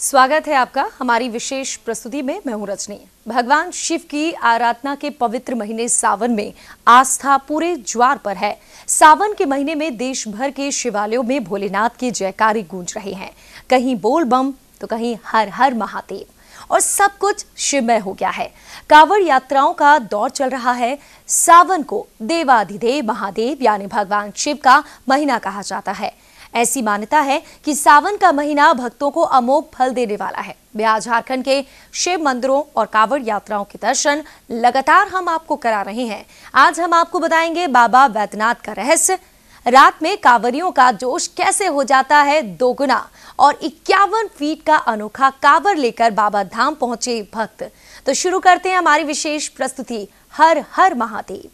स्वागत है आपका हमारी विशेष प्रस्तुति में। मैं हूं रजनी। भगवान शिव की आराधना के पवित्र महीने सावन में आस्था पूरे ज्वार पर है। सावन के महीने में देश भर के शिवालयों में भोलेनाथ की जयकारे गूंज रहे हैं। कहीं बोल बम तो कहीं हर हर महादेव, और सब कुछ शिवमय हो गया है। कांवड़ यात्राओं का दौर चल रहा है। सावन को देवाधिदेव महादेव यानी भगवान शिव का महीना कहा जाता है। ऐसी मान्यता है कि सावन का महीना भक्तों को अमोघ फल देने वाला है। बिहार झारखंड के शिव मंदिरों और कांवड़ यात्राओं के दर्शन लगातार हम आपको करा रहे हैं। आज हम आपको बताएंगे बाबा बैद्यनाथ का रहस्य। रात में कांवड़ियों का जोश कैसे हो जाता है दोगुना, और 51 फीट का अनोखा कांवड़ लेकर बाबा धाम पहुंचे भक्त। तो शुरू करते हैं हमारी विशेष प्रस्तुति हर हर महादेव।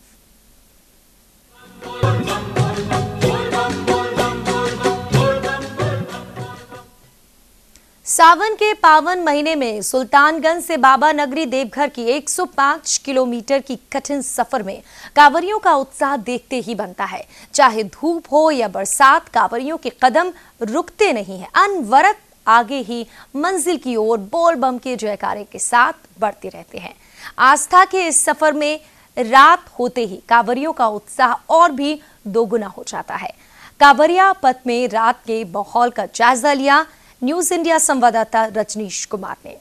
सावन के पावन महीने में सुल्तानगंज से बाबा नगरी देवघर की 105 किलोमीटर की कठिन सफर में कांवड़ियों का उत्साह देखते ही बनता है। चाहे धूप हो या बरसात, कांवड़ियों के कदम रुकते नहीं है। अनवरत आगे ही मंजिल की ओर बोल बम के जयकारे के साथ बढ़ते रहते हैं। आस्था के इस सफर में रात होते ही कांवड़ियों का उत्साह और भी दोगुना हो जाता है। कांवड़िया पथ में रात के माहौल का जायजा लिया न्यूज इंडिया संवाददाता रजनीश कुमार ने।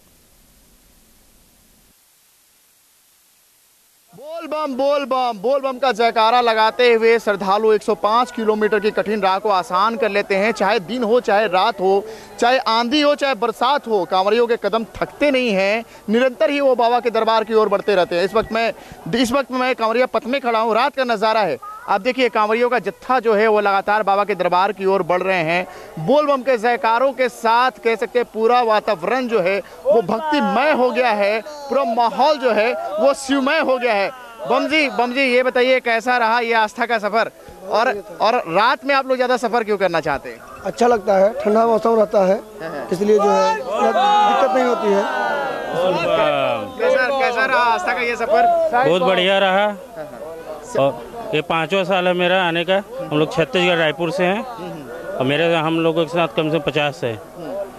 बोल बम का जयकारा लगाते हुए श्रद्धालु 105 किलोमीटर की कठिन राह को आसान कर लेते हैं। चाहे दिन हो, चाहे रात हो, चाहे आंधी हो, चाहे बरसात हो, कांवड़ियों के कदम थकते नहीं हैं। निरंतर ही वो बाबा के दरबार की ओर बढ़ते रहते हैं। इस वक्त मैं कांवड़िया पथ में खड़ा हूँ। रात का नज़ारा है। आप देखिए कांवड़ियों का जत्था जो है वो लगातार बाबा के दरबार की ओर बढ़ रहे हैं। बोल बम के जयकारों के साथ कह सकते हैं पूरा वातावरण जो है वो भक्तिमय हो गया है। पूरा माहौल जो है वो शिवमय हो गया है। बम जी ये बताइए कैसा रहा ये आस्था का सफर, और रात में आप लोग ज्यादा सफर क्यों करना चाहते हैं? अच्छा लगता है, ठंडा मौसम रहता है, इसलिए जो है दिक्कत नहीं होती है। कैसा रहा आस्था का ये सफर? बहुत बढ़िया रहा। और ये 5वां साल है मेरा आने का। हम लोग छत्तीसगढ़ रायपुर से हैं, और हम लोगों के साथ कम से कम 50 है।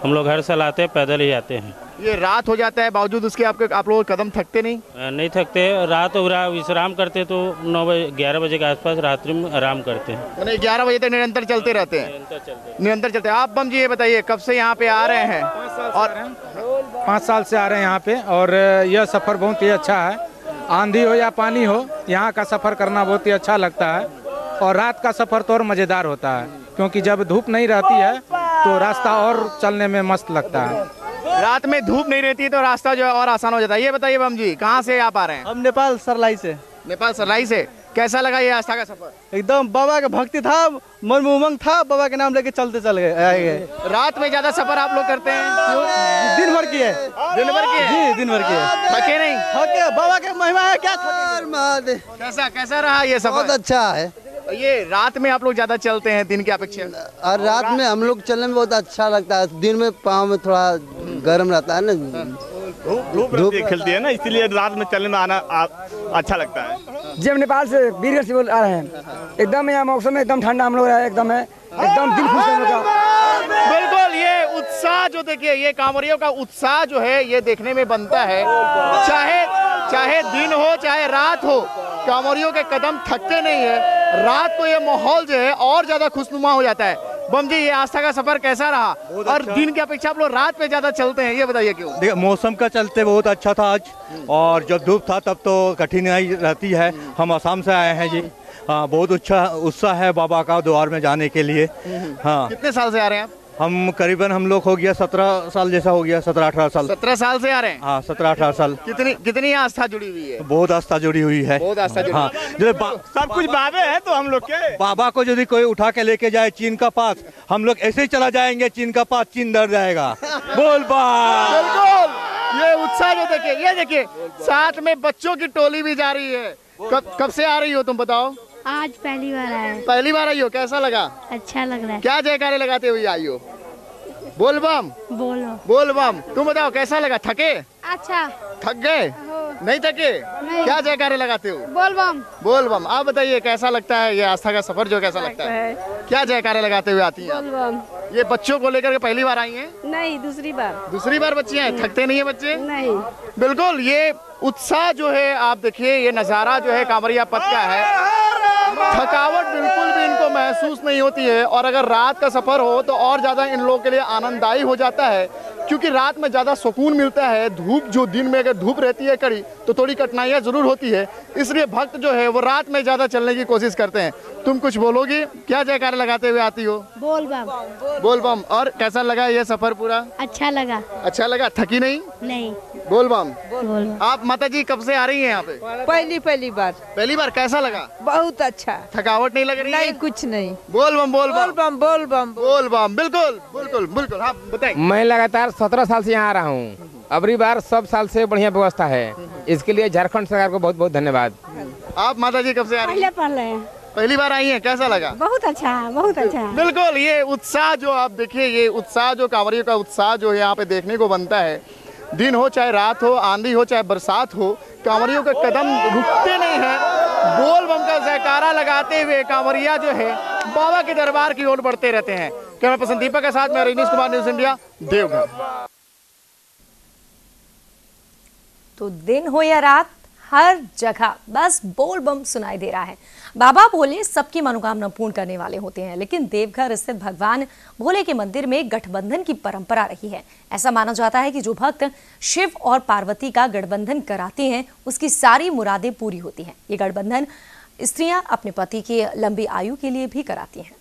हम लोग हर साल आते हैं, पैदल ही आते हैं। ये रात हो जाता है, बावजूद उसके आप लोग कदम थकते नहीं? नहीं थकते। रात विश्राम करते तो 9 बजे 11 बजे के आसपास रात्रि में आराम करते हैं। मैंने 11 बजे तक निरंतर चलते रहते हैं? निरंतर चलते हैं। आप बम जी ये बताइए कब से यहाँ पे आ रहे हैं? 5 साल से आ रहे हैं यहाँ पे, और यह सफर बहुत ही अच्छा है। आंधी हो या पानी हो, यहाँ का सफर करना बहुत ही अच्छा लगता है। और रात का सफर तो और मजेदार होता है, क्योंकि जब धूप नहीं रहती है तो रास्ता और चलने में मस्त लगता है। रात में धूप नहीं रहती है तो रास्ता जो है और आसान हो जाता है। ये बताइए बम जी कहाँ से आप आ रहे हैं? हम नेपाल सरलाई से। नेपाल सरलाई से। कैसा लगा ये आस्था का सफर? एकदम बाबा का भक्ति था, मन में उमंग था, बाबा के नाम लेके चलते चल गए। रात में ज्यादा सफर आप लोग करते हैं? दिन भर की है। दिन भर की है जी, दिन भर की है। थके नहीं? थके, बाबा के महिमा है क्या। कैसा रहा ये सफर? बहुत अच्छा है। ये रात में आप लोग ज्यादा चलते हैं दिन की अपेक्षा? और रात में हम लोग चलने में बहुत अच्छा लगता है। दिन में पाँव में थोड़ा गर्म रहता है ना, धूप खिलती है ना, इसीलिए रात में चलने में आना अच्छा लगता है। जी हम नेपाल से बीरगढ़ से आ रहे हैं। एकदम यहाँ मौसम एकदम ठंडा हम लोग एकदम है, एकदम दिल खुश है। बिल्कुल, ये उत्साह जो देखिए, ये कांवड़ियों का उत्साह जो है ये देखने में बनता है। चाहे दिन हो चाहे रात हो, कांवड़ियों के कदम थकते नहीं है। रात को ये माहौल जो है और ज्यादा खुशनुमा हो जाता है। बम जी ये आस्था का सफर कैसा रहा? और दिन की अपेक्षा आप लोग रात में ज्यादा चलते हैं, ये बताइए क्यों? देखिए मौसम का चलते बहुत अच्छा था आज, और जब धूप था तब तो कठिनाई रहती है। हम असम से आए हैं जी। हाँ, बहुत अच्छा उत्साह है बाबा का द्वार में जाने के लिए। हाँ। कितने साल से आ रहे हैं आप? हम करीबन हम लोग हो गया 17 साल जैसा हो गया, 17-18 साल। 17 साल से आ रहे हैं? हाँ, 17-18 साल। कितनी आस्था जुड़ी हुई है? बहुत आस्था जुड़ी हुई है। बहुत आस्था जुड़ी। हाँ, सब कुछ बाबे है तो हम लोग के बाबा को यदि कोई उठा के लेके जाए चीन का पास, हम लोग ऐसे ही चला जाएंगे चीन का पास, चीन डर जाएगा। बोल बा। बिल्कुल, ये उत्साह जो देखिए, ये देखिए साथ में बच्चों की टोली भी जा रही है। कब से आ रही हो तुम बताओ? आज पहली बार आए। पहली बार आई हो, कैसा लगा? अच्छा लग रहा है। क्या जयकारे लगाते हुए आई हो? बोल बम। बोलो। बोल बम। तुम बताओ कैसा लगा? थके? अच्छा। थक गए? नहीं थके? क्या जयकारे लगाते हो? बोल बम। बोल बम। आप बताइए कैसा लगता है ये आस्था का सफर, जो कैसा लगता है? क्या जयकारे लगाते हुए आती हैं? बोल बम। ये बच्चों को लेकर के पहली बार आई हैं? नहीं, दूसरी बार। दूसरी बार बच्चे हैं? थकते नहीं है बच्चे? नहीं। बिल्कुल, ये उत्साह जो है, आप देखिए ये नज़ारा जो है कांवरिया पथ का है, थकावट बिल्कुल भी इनको महसूस नहीं होती है। और अगर रात का सफर हो तो और ज़्यादा इन लोगों के लिए आनंददायी हो जाता है, क्योंकि रात में ज़्यादा सुकून मिलता है। धूप जो दिन में अगर धूप रहती है कड़ी तो थोड़ी कठिनाइयाँ ज़रूर होती है, इसलिए भक्त जो है वो रात में ज़्यादा चलने की कोशिश करते हैं। तुम कुछ बोलोगी? क्या जयकारे लगाते हुए आती हो? बोल बम। बोल बम। और कैसा लगा ये सफर पूरा? अच्छा लगा। अच्छा लगा? थकी नहीं? नहीं। बोल बम। बोल बम। आप माता जी कब से आ रही हैं यहाँ पे? पहली बार। पहली बार। कैसा लगा? बहुत अच्छा। थकावट नहीं लग रही है? नहीं, कुछ नहीं। बोल बम बोल बम बोल बम। बोल बम। बिल्कुल बिल्कुल बिल्कुल। हाँ बताएं। मैं लगातार 17 साल से यहाँ आ रहा हूँ। अबरी बार सब साल से बढ़िया व्यवस्था है, इसके लिए झारखंड सरकार को बहुत बहुत धन्यवाद। आप माता जी कब से आ रही हैं? पहली बार आई हैं, कैसा लगा? बहुत अच्छा, बहुत अच्छा। बिल्कुल, ये उत्साह जो आप देखिए, ये उत्साह जो कांवरियों का उत्साह जो है यहाँ पे देखने को बनता है। दिन हो चाहे रात हो, आंधी हो चाहे बरसात हो, कांवरियों के कदम रुकते नहीं है। बोल बम का जयकारा लगाते हुए कांवरिया जो है बाबा के दरबार की ओर बढ़ते रहते हैं। कैमरा पर्सन दीपक के साथ मैं रजनीश कुमार, न्यूज़ इंडिया, देवघर। तो दिन हो या रात, हर जगह बस बोल बम सुनाई दे रहा है। बाबा भोले सबकी मनोकामना पूर्ण करने वाले होते हैं, लेकिन देवघर स्थित भगवान भोले के मंदिर में गठबंधन की परंपरा रही है। ऐसा माना जाता है कि जो भक्त शिव और पार्वती का गठबंधन कराते हैं उसकी सारी मुरादें पूरी होती हैं। ये गठबंधन स्त्रियां अपने पति की लंबी आयु के लिए भी कराती हैं।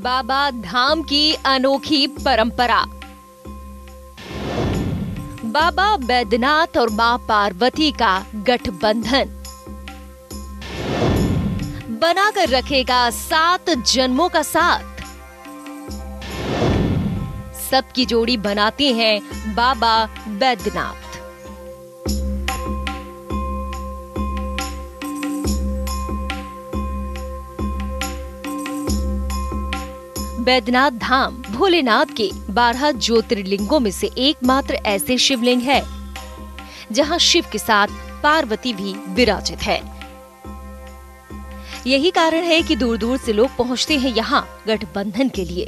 बाबा धाम की अनोखी परंपरा। बाबा बैद्यनाथ और मां पार्वती का गठबंधन बनाकर रखेगा 7 जन्मों का साथ। सबकी जोड़ी बनाते हैं बाबा बैद्यनाथ। बैद्यनाथ धाम भोलेनाथ के 12 ज्योतिर्लिंगों में से एकमात्र ऐसे शिवलिंग है जहां शिव के साथ पार्वती भी विराजित है। यही कारण है कि दूर दूर से लोग पहुंचते हैं यहां गठबंधन के लिए।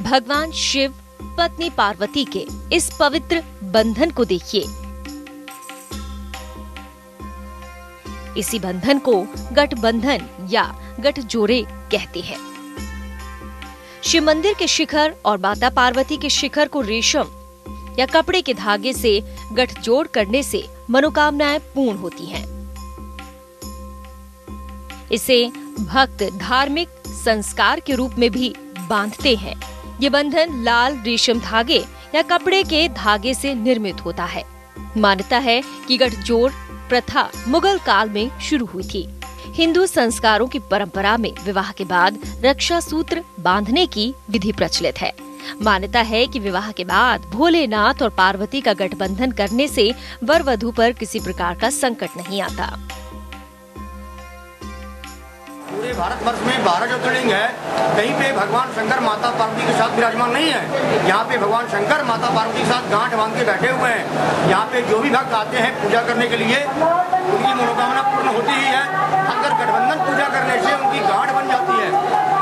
भगवान शिव पत्नी पार्वती के इस पवित्र बंधन को देखिए। इसी बंधन को गठबंधन या गठजोड़े कहते हैं। शिव मंदिर के शिखर और माता पार्वती के शिखर को रेशम या कपड़े के धागे से गठजोड़ करने से मनोकामनाएं पूर्ण होती हैं। इसे भक्त धार्मिक संस्कार के रूप में भी बांधते हैं। ये बंधन लाल रेशम धागे या कपड़े के धागे से निर्मित होता है। मान्यता है कि गठजोड़ प्रथा मुगल काल में शुरू हुई थी। हिंदू संस्कारों की परंपरा में विवाह के बाद रक्षा सूत्र बांधने की विधि प्रचलित है। मान्यता है कि विवाह के बाद भोलेनाथ और पार्वती का गठबंधन करने से वर वधू पर किसी प्रकार का संकट नहीं आता। पूरे भारतवर्ष में 12 ज्योतिर्लिंग है, कहीं पे भगवान शंकर माता पार्वती के साथ विराजमान नहीं है। यहाँ पे भगवान शंकर माता पार्वती के साथ गांठ बांध के बैठे हुए हैं। यहाँ पे जो भी भक्त आते हैं पूजा करने के लिए, उनकी मनोकामना पूर्ण होती ही है। अगर गठबंधन पूजा करने से उनकी गांठ बन जाती है,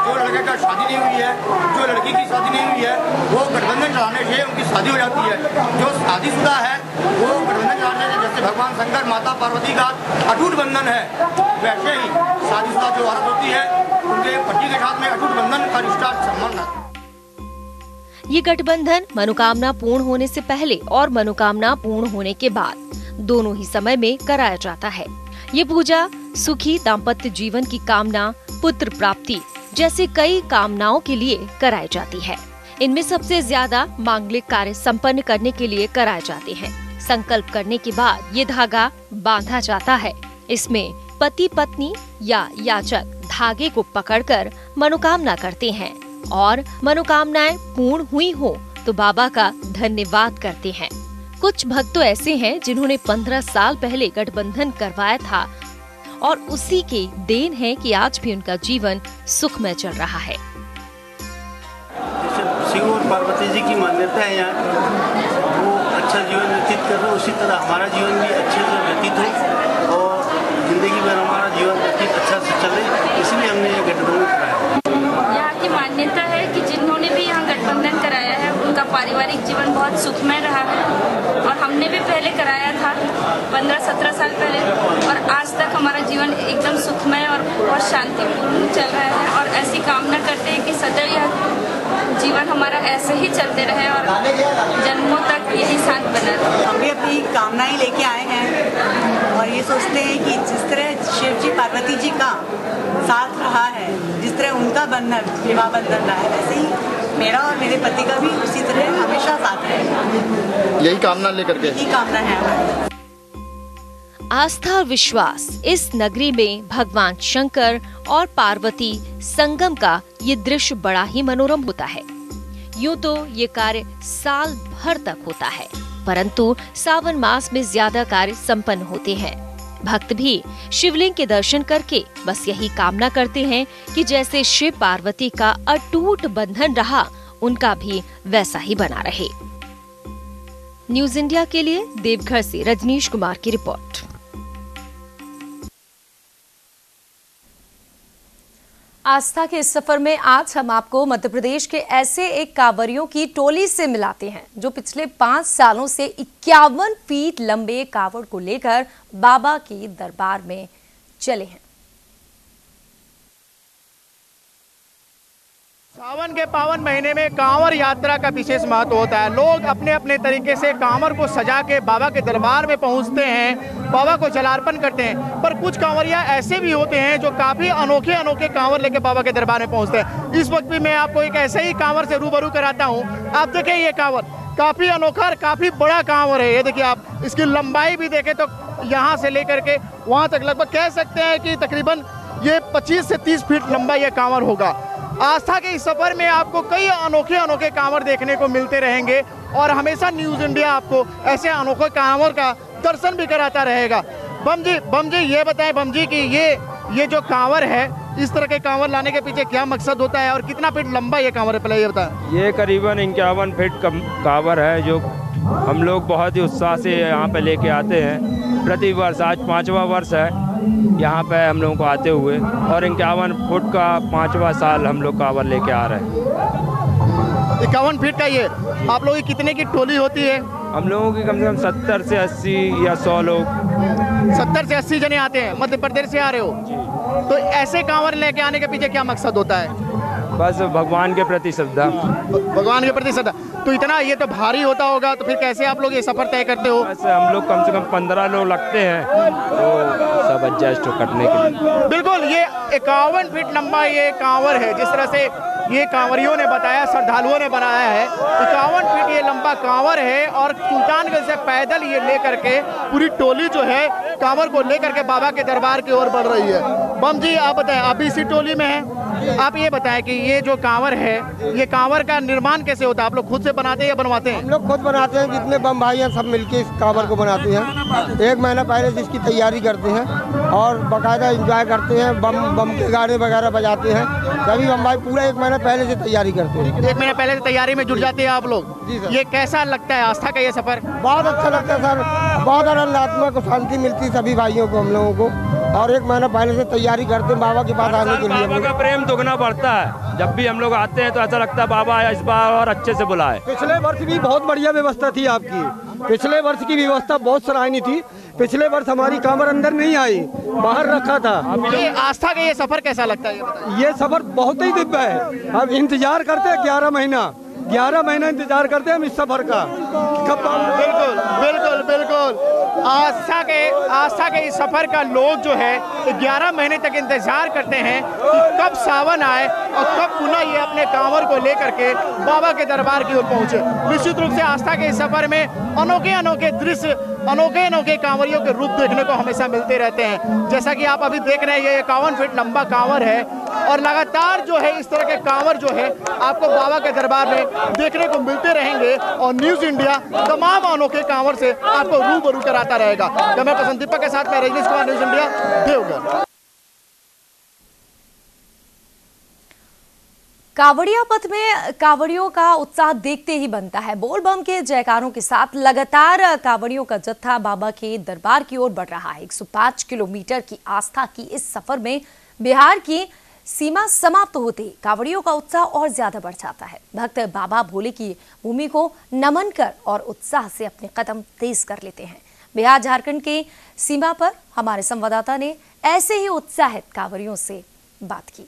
जो लड़के का शादी नहीं हुई है, जो लड़की की शादी नहीं हुई है, वो गठबंधन चढ़ाने से उनकी शादी हो जाती है। जो शादीशुदा है वो गठबंधन चढ़ाने से, जैसे भगवान शंकर माता पार्वती का अटूट बंधन है, वैसे ही शादीशुदा जो औरत होती है उनके पति के साथ में अटूट बंधन का रिश्ता संबंध है। ये गठबंधन मनोकामना पूर्ण होने से पहले और मनोकामना पूर्ण होने के बाद दोनों ही समय में कराया जाता है। ये पूजा सुखी दाम्पत्य जीवन की कामना, पुत्र प्राप्ति जैसे कई कामनाओं के लिए कराई जाती है। इनमें सबसे ज्यादा मांगलिक कार्य संपन्न करने के लिए कराए जाते हैं। संकल्प करने के बाद ये धागा बांधा जाता है। इसमें पति पत्नी या याचक धागे को पकड़कर मनोकामना करते हैं और मनोकामनाएं पूर्ण हुई हो तो बाबा का धन्यवाद करते हैं। कुछ भक्त तो ऐसे हैं जिन्होंने 15 साल पहले गठबंधन करवाया था और उसी की देन है कि आज भी उनका जीवन सुखमय चल रहा है। शिव और पार्वती जी की मान्यता है यहाँ, वो अच्छा जीवन व्यतीत कर रहे, उसी तरह हमारा जीवन भी अच्छे से व्यतीत हो और जिंदगी में हमारा जीवन व्यतीत अच्छा से चले, इसलिए हमने ये गठबंधन कराया। यहाँ की मान्यता है कि जिन्होंने भी यहाँ गठबंधन कराया है उनका पारिवारिक जीवन बहुत सुखमय रहा है और हमने भी पहले कराया था 15-17 साल पहले, और आज तक हमारा जीवन एकदम सुखमय और बहुत शांतिपूर्ण चल रहा है। और ऐसी कामना करते हैं कि सदैव यह जीवन हमारा ऐसे ही चलते रहे और जन्मों तक यही साथ बना रहे। हम भी अपनी कामनाएं लेके आए हैं और ये सोचते हैं कि जिस तरह शिव जी पार्वती जी का साथ रहा है, जिस तरह उनका बंधन विवाह बंधन रहा है, वैसे ही मेरा और मेरे पति का भी उसी तरह हमेशा साथ रहेगा। यही कामना लेकर के, यही कामना है हमारी। आस्था और विश्वास, इस नगरी में भगवान शंकर और पार्वती संगम का ये दृश्य बड़ा ही मनोरम होता है। यूं तो ये कार्य साल भर तक होता है, परंतु सावन मास में ज्यादा कार्य संपन्न होते हैं। भक्त भी शिवलिंग के दर्शन करके बस यही कामना करते हैं कि जैसे शिव पार्वती का अटूट बंधन रहा, उनका भी वैसा ही बना रहे। न्यूज इंडिया के लिए देवघर से रजनीश कुमार की रिपोर्ट। आस्था के इस सफर में आज हम आपको मध्य प्रदेश के ऐसे एक कांवरियों की टोली से मिलाते हैं जो पिछले 5 सालों से 51 फीट लंबे कांवड़ को लेकर बाबा के दरबार में चले हैं। सावन के पावन महीने में कांवड़ यात्रा का विशेष महत्व होता है। लोग अपने अपने तरीके से कांवड़ को सजा के बाबा के दरबार में पहुंचते हैं, बाबा को जलार्पण करते हैं। पर कुछ कांवरिया ऐसे भी होते हैं जो काफी अनोखे अनोखे कांवड़ लेके बाबा के दरबार में पहुंचते हैं। इस वक्त भी मैं आपको एक ऐसे ही कांवड़ से रूबरू कराता हूँ। आप देखिए, ये कांवड़ काफी अनोखा और काफी बड़ा कांवड़ है। ये देखिए, आप इसकी लंबाई भी देखें तो यहाँ से लेकर के वहाँ तक लगभग कह सकते हैं कि तकरीबन ये 25 से 30 फीट लंबा ये कांवड़ होगा। आस्था के इस सफर में आपको कई अनोखे अनोखे कांवड़ देखने को मिलते रहेंगे और हमेशा न्यूज इंडिया आपको ऐसे अनोखे कांवड़ का दर्शन भी कराता रहेगा। बम जी ये बताएं बम जी कि ये जो कांवड़ है, इस तरह के कांवड़ लाने के पीछे क्या मकसद होता है और कितना फीट लंबा ये कांवड़ है, पहले ये बताएं। ये करीबन 51 फीट कांवड़ है जो हम लोग बहुत ही उत्साह से यहाँ पे लेके आते हैं प्रति वर्ष। आज 5वां वर्ष है यहाँ पे हम लोगों को आते हुए और 51 फुट का 5वां साल हम लोग कांवड़ लेके आ रहे हैं। 51 फीट का ये आप लोगों की कितने की टोली होती है? हम लोगों की कम से कम 70 से 80 या 100 लोग। 70 से 80 जने आते हैं। मध्य प्रदेश से आ रहे हो, तो ऐसे कांवड़ लेके आने के पीछे क्या मकसद होता है? बस भगवान के प्रति श्रद्धा। भगवान के प्रति श्रद्धा। तो इतना ये तो भारी होता होगा, तो फिर कैसे आप लोग ये सफर तय करते हो? बस हम लोग कम से कम 15 लोग लगते हैं तो सब एडजस्ट करने के लिए। बिल्कुल, ये 51 फीट लंबा ये कांवड़ है। जिस तरह से ये कांवरियों ने बताया, श्रद्धालुओं ने बनाया है, 51 फीट ये लंबा कांवड़ है और सुल्तानगंज से पैदल ये लेकर के पूरी टोली जो है कांवड़ को लेकर के बाबा के दरबार की ओर बढ़ रही है। बम जी आप बताएं, आप भी इसी टोली में हैं, आप ये बताएं कि ये जो कांवड़ है, ये कांवड़ का निर्माण कैसे होता है? आप लोग खुद से बनाते हैं या बनवाते हैं? हम लोग खुद बनाते हैं, जितने बम भाई हैं सब मिलके इस कांवड़ को बनाते हैं। 1 महीना पहले से इसकी तैयारी करते हैं और बाकायदा एंजॉय करते हैं। बम के गाने वगैरह बजाते हैं। सभी बम भाई पूरा 1 महीना पहले से तैयारी करते हैं। 1 महीना पहले से तैयारी में जुट जाते हैं आप लोग? जी सर। ये कैसा लगता है आस्था का ये सफर? बहुत अच्छा लगता है सर, बहुत आनंदात्मक को शांति मिलती है सभी भाइयों को, हम लोगों को। और 1 महीना पहले से तैयारी करते हैं बाबा के पास आने के लिए। बाबा का प्रेम दुगना बढ़ता है। जब भी हम लोग आते हैं तो ऐसा लगता है बाबा इस बार और अच्छे से बुलाए। पिछले वर्ष भी बहुत बढ़िया व्यवस्था थी आपकी। पिछले वर्ष की व्यवस्था बहुत सराहनीय थी। पिछले वर्ष हमारी कांवड़ अंदर नहीं आई, बाहर रखा था। ये आस्था का ये सफर कैसा लगता है? ये सफर बहुत ही दिव्य है। हम इंतजार करते हैं 11 महीना इंतजार करते हैं हम इस सफर का। बिल्कुल आस्था के इस सफर का लोग जो है 11 महीने तक इंतजार करते हैं कि कब सावन आए और कब पुनः ये अपने कांवड़ को लेकर के बाबा के दरबार की ओर पहुंचे। निश्चित रूप से आस्था के इस सफर में अनोखे अनोखे दृश्य अनोखे अनोखे कांवरियों के रूप देखने को हमेशा मिलते रहते हैं। जैसा कि आप अभी देख रहे हैं, ये 51 फीट लंबा कांवर है और लगातार जो है इस तरह के कांवर जो है आपको बाबा के दरबार में देखने को मिलते रहेंगे और न्यूज इंडिया तमाम अनोखे कांवर से आपको रूबरू कराता रहेगा। कैमरा पर्सन दीपक के साथ मैं रजनीश कुमार, न्यूज इंडिया, देवघर। कांवड़िया पथ में कांवड़ियों का उत्साह देखते ही बनता है। बोल बम के जयकारों के साथ लगातार कांवड़ियों का जत्था बाबा के दरबार की ओर बढ़ रहा है। 105 किलोमीटर की आस्था की इस सफर में बिहार की सीमा समाप्त होते ही कांवड़ियों का उत्साह और ज्यादा बढ़ जाता है। भक्त बाबा भोले की भूमि को नमन कर और उत्साह से अपने कदम तेज कर लेते हैं। बिहार झारखंड के सीमा पर हमारे संवाददाता ने ऐसे ही उत्साहित कांवड़ियों से बात की।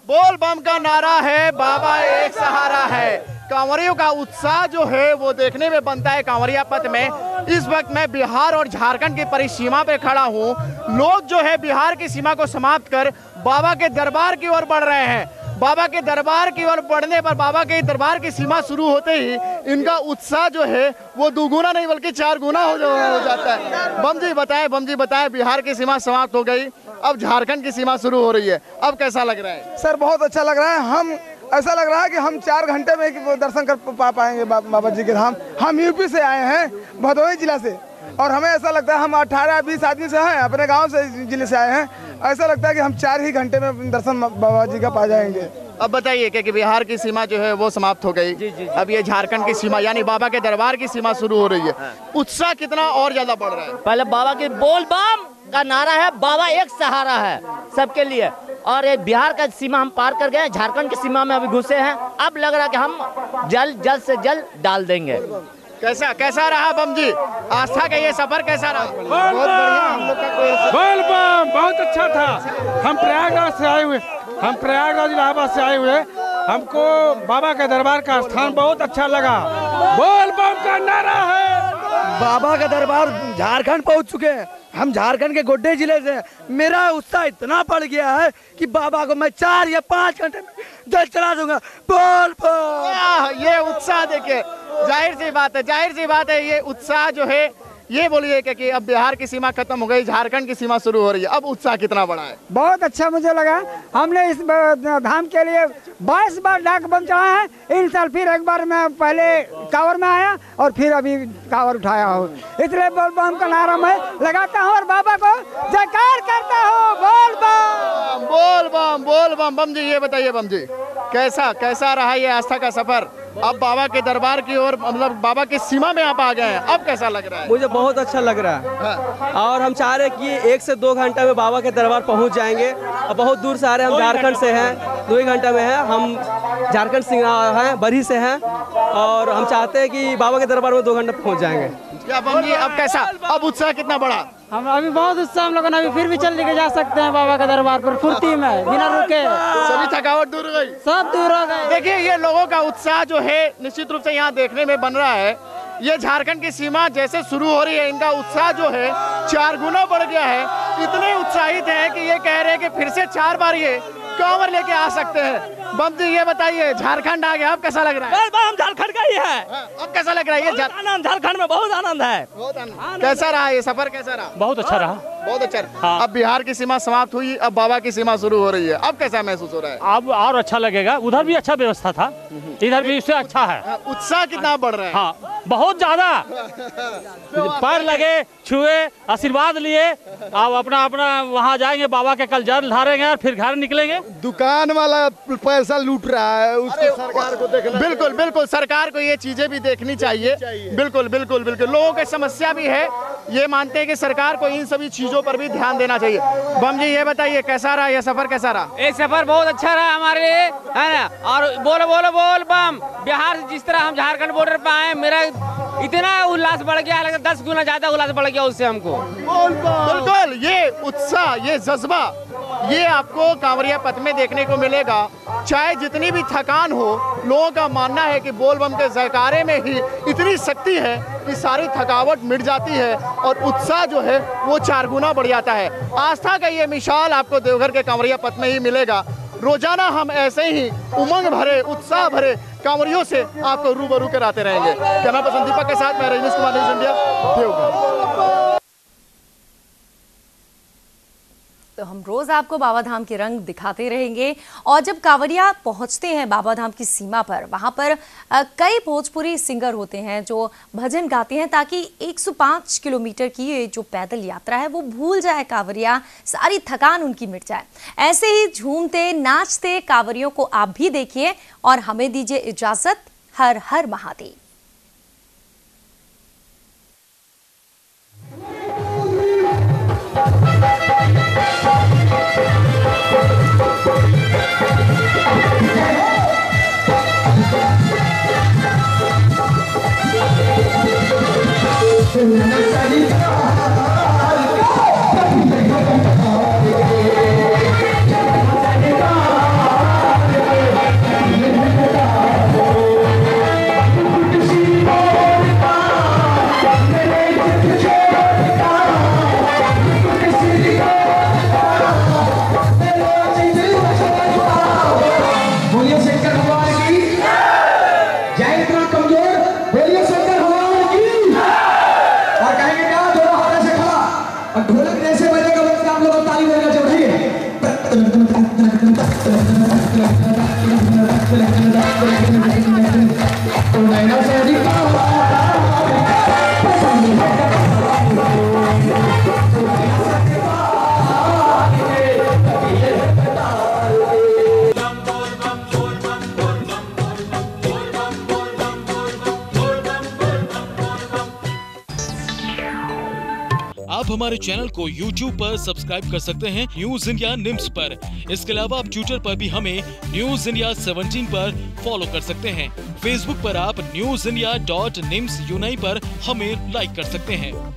बोल बम का नारा है, बाबा एक सहारा है। कांवरियों का उत्साह जो है वो देखने में बनता है कांवरिया पथ में। इस वक्त मैं बिहार और झारखंड की परिसीमा पे खड़ा हूँ। लोग जो है बिहार की सीमा को समाप्त कर बाबा के दरबार की ओर बढ़ रहे हैं। बाबा के दरबार की ओर बढ़ने पर बाबा के दरबार की सीमा शुरू होते ही इनका उत्साह जो है वो दुगुना नहीं बल्कि 4 गुना हो जाता है। बम जी बताएं, बिहार की सीमा समाप्त हो गई, अब झारखंड की सीमा शुरू हो रही है, अब कैसा लग रहा है? सर बहुत अच्छा लग रहा है। ऐसा लग रहा है कि हम 4 घंटे में दर्शन कर पाएंगे बाबा जी के धाम। हम यूपी से आए हैं, भदोही जिला से, और हमें ऐसा लगता है हम 18-20 आदमी से हैं, अपने गांव से जिले से आए हैं। ऐसा लगता है कि हम 4 ही घंटे में दर्शन बाबा जी का पा जाएंगे। अब बताइए कि बिहार की सीमा जो है वो समाप्त हो गई, अब ये झारखंड की सीमा यानी बाबा के दरबार की सीमा शुरू हो रही है। उत्साह कितना और ज्यादा बढ़ रहा है? पहले बाबा के बोल बम का नारा है, बाबा एक सहारा है सबके लिए, और ये बिहार का सीमा हम पार कर गए, झारखंड की सीमा में अभी घुसे हैं। अब लग रहा है कि हम जल्द से जल्द डाल देंगे। कैसा रहा बम जी, आस्था का ये सफर कैसा रहा? बहुत बढ़िया, हम लोग का बोल बम बहुत अच्छा था। हम प्रयागराज इलाहाबाद से आए हुए, हमको बाबा के दरबार का स्थान बहुत अच्छा लगा। बोल बम का नारा है। बाबा का दरबार झारखंड पहुंच चुके हैं। हम झारखंड के गोड्डे जिले से। मेरा उत्साह इतना बढ़ गया है कि बाबा को मैं 4 या 5 घंटे में जल चला दूंगा। बोल बम। ये उत्साह देखिए, जाहिर सी बात है ये उत्साह जो है, ये बोलिए कि अब बिहार की सीमा खत्म हो गई, झारखंड की सीमा शुरू हो रही है, अब उत्साह कितना बड़ा है? बहुत अच्छा मुझे लगा। हमने इस धाम के लिए 22 बार डाक बम चढ़ाया है। इन साल फिर एक बार मैं पहले कांवर में आया और फिर अभी कांवर उठाया हूँ, इसलिए बोल बम का नारा मैं लगाता हूँ और बाबा को जयकार करता हूँ। बोल बम, बोल बम, बोल बम। बम जी ये बताइए, बम जी कैसा रहा ये आस्था का सफर? अब बाबा के दरबार की ओर, मतलब बाबा की सीमा में आप आ गए हैं, अब कैसा लग रहा है? मुझे बहुत अच्छा लग रहा है। और हम चाह रहे हैं कि 1 से 2 घंटे में बाबा के दरबार पहुंच जाएंगे। और बहुत दूर से आ रहे हैं, हम झारखंड से हैं, 2 ही घंटे में हैं। हम झारखंड से हैं, बरही से हैं, और हम चाहते हैं कि बाबा के दरबार में 2 घंटे पहुंच जाएंगे। क्या बम जी अब कैसा, अब उत्साह कितना बड़ा? हम अभी बहुत उत्साह, हम लोगों ने अभी फिर भी चल के जा सकते हैं बाबा के दरबार पर फुर्ती में, बिना रुके। सभी थकावट दूर हो गई, सब दूर हो गए। देखिए ये लोगों का उत्साह जो है निश्चित रूप से यहाँ देखने में बन रहा है। ये झारखंड की सीमा जैसे शुरू हो रही है, इनका उत्साह जो है 4 गुना बढ़ गया है। इतने उत्साहित हैं कि ये कह रहे हैं कि फिर से 4 बार ये कांवर लेके आ सकते हैं। बम जी ये बताइए, झारखंड आ गया, अब कैसा लग रहा है? हम झारखंड का ही है। अब कैसा लग रहा है? ये आनंद, झारखंड में बहुत आनंद है। कैसा रहा ये सफर, कैसा रहा? बहुत अच्छा रहा, बहुत अच्छा रहा। अब बिहार की सीमा समाप्त हुई, अब बाबा की सीमा शुरू हो रही है, अब कैसा महसूस हो रहा है? अब और अच्छा लगेगा। उधर भी अच्छा व्यवस्था था, इधर भी उससे अच्छा है। उत्साह कितना बढ़ रहा है? हाँ बहुत ज्यादा। पैर लगे, छुए, आशीर्वाद लिए, अब अपना वहाँ जाएंगे, बाबा के कल जल ढारेंगे और फिर घर निकलेंगे। दुकान वाला पैसा लूट रहा है, उसको सरकार को देखना। बिल्कुल सरकार को ये चीजें भी देखनी चाहिए। बिल्कुल लोगों की समस्या भी है, ये मानते हैं कि सरकार को इन सभी चीजों पर भी ध्यान देना चाहिए। बम जी ये बताइए कैसा रहा ये सफर, कैसा रहा? ये सफर बहुत अच्छा रहा हमारे लिए, है ना। और बोल बम, बिहार से जिस तरह हम झारखंड बॉर्डर पे आए, मेरा इतना उल्लास बढ़ गया, लगता 10 गुना ज्यादा उल्लास बढ़ गया उससे हमको। बिल्कुल ये उत्साह, ये जज्बा ये आपको कांवरिया पथ में देखने को मिलेगा। चाहे जितनी भी थकान हो, लोगों का मानना है कि बोल बम के जयकारे में ही इतनी शक्ति है कि सारी थकावट मिट जाती है और उत्साह जो है वो 4 गुना बढ़ जाता है। आस्था का ये मिसाल आपको देवघर के कांवरिया पथ में ही मिलेगा। रोजाना हम ऐसे ही उमंग भरे, उत्साह भरे कांवरियों से आपको रूबरू कराते रहेंगे। कैमरा पर्सन दीपक के साथ मैं रजनीश कुमार, न्यूज़ इंडिया, देवघर। तो हम रोज आपको बाबा धाम के रंग दिखाते रहेंगे। और जब कांवरिया पहुंचते हैं बाबा धाम की सीमा पर, वहां पर कई भोजपुरी सिंगर होते हैं जो भजन गाते हैं ताकि 105 किलोमीटर की ये जो पैदल यात्रा है वो भूल जाए कांवरिया, सारी थकान उनकी मिट जाए। ऐसे ही झूमते नाचते कांवरियों को आप भी देखिए और हमें दीजिए इजाजत। हर हर महादेव। आप हमारे चैनल को YouTube पर सब्सक्राइब कर सकते हैं न्यूज इंडिया निम्स पर। इसके अलावा आप ट्विटर पर भी हमें न्यूज इंडिया 17 पर फॉलो कर सकते हैं। फेसबुक पर आप newsindia.nimsUnai पर हमें लाइक कर सकते हैं।